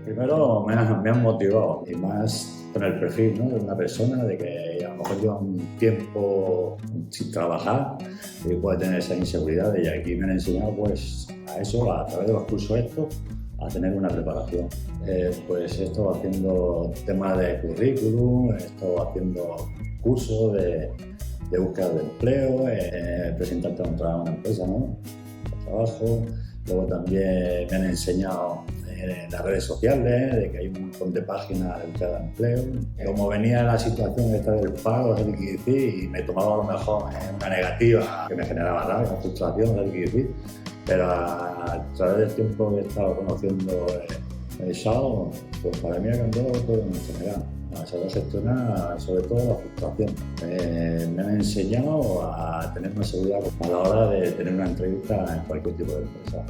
Primero me han motivado y más con el perfil, ¿no? De una persona de que a lo mejor lleva un tiempo sin trabajar y puede tener esa inseguridad y aquí me han enseñado pues a eso, a través de los cursos estos, a tener una preparación. Pues he estado haciendo temas de currículum, he estado haciendo cursos de búsqueda de empleo, presentarte a una empresa, ¿no? Trabajo. Luego también me han enseñado las redes sociales, de que hay un montón de páginas dedicadas a empleo. Como venía la situación esta del paro, del liquidez, y me tomaba a lo mejor una negativa que me generaba rabia, frustración, del liquidez, pero a través del tiempo que he estado conociendo el SAO, pues para mí ha cambiado todo en general. Se va a gestionar sobre todo la frustración. Me han enseñado a tener más seguridad a la hora de tener una entrevista en cualquier tipo de empresa.